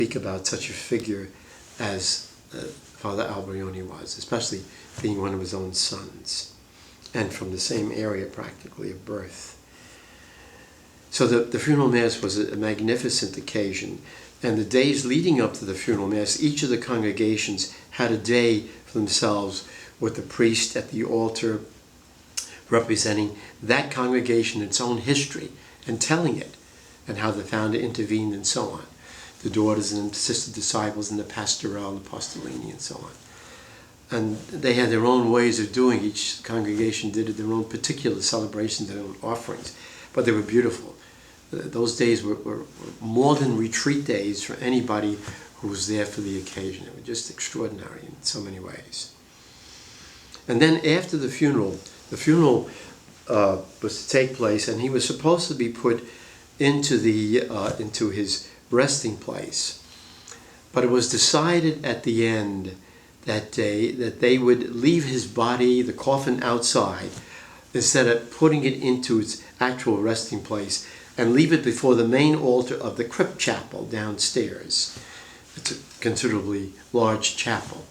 speak about such a figure as Father Alberione was, especially being one of his own sons and from the same area practically of birth. So the funeral mass was a magnificent occasion, and the days leading up to the funeral mass, each of the congregations had a day for themselves with the priest at the altar representing that congregation, its own history, and telling it, and how the founder intervened and so on. The daughters and sister disciples and the pastoral, the apostolini, and so on. And they had their own ways of doing. Each congregation did their own particular celebrations, their own offerings, but they were beautiful. Those days were more than retreat days for anybody who was there for the occasion. They were just extraordinary in so many ways. And then after the funeral was to take place, and he was supposed to be put into his resting place. But it was decided at the end that day that they would leave his body, the coffin, outside, instead of putting it into its actual resting place, and leave it before the main altar of the crypt chapel downstairs. It's a considerably large chapel.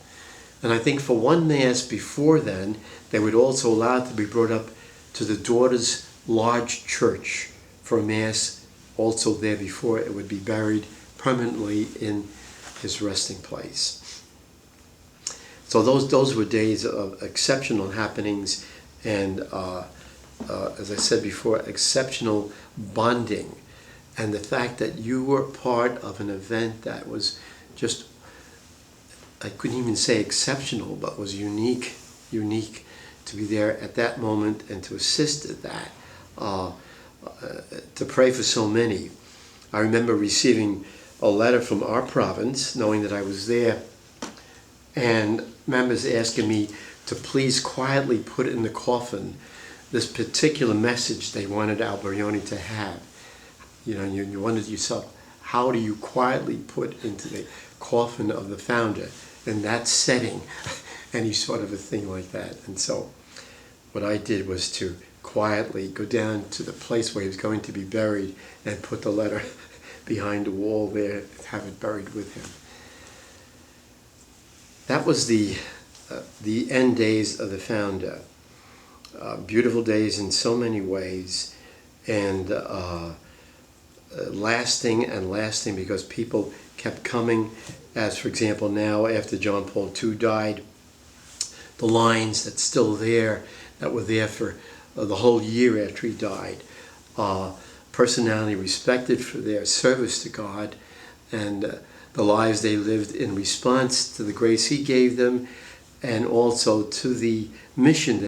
And I think for one mass before then, they would also allow it to be brought up to the daughter's large church for a mass also there before it would be buried permanently in his resting place. So those were days of exceptional happenings and, as I said before, exceptional bonding. And the fact that you were part of an event that was just, I couldn't even say exceptional, but was unique to be there at that moment and to assist at that, to pray for so many. I remember receiving a letter from our province, knowing that I was there, and members asking me to please quietly put in the coffin this particular message they wanted Alberione to have. You know, you wondered yourself, how do you quietly put into the coffin of the founder in that setting any sort of a thing like that? And so what I did was to quietly go down to the place where he was going to be buried and put the letter behind the wall there, have it buried with him. That was the end days of the founder. Beautiful days in so many ways, and lasting and lasting because people kept coming. As for example, now after John Paul II died, the lines that's still there, that were there for the whole year after he died, personality respected for their service to God and the lives they lived in response to the grace he gave them and also to the mission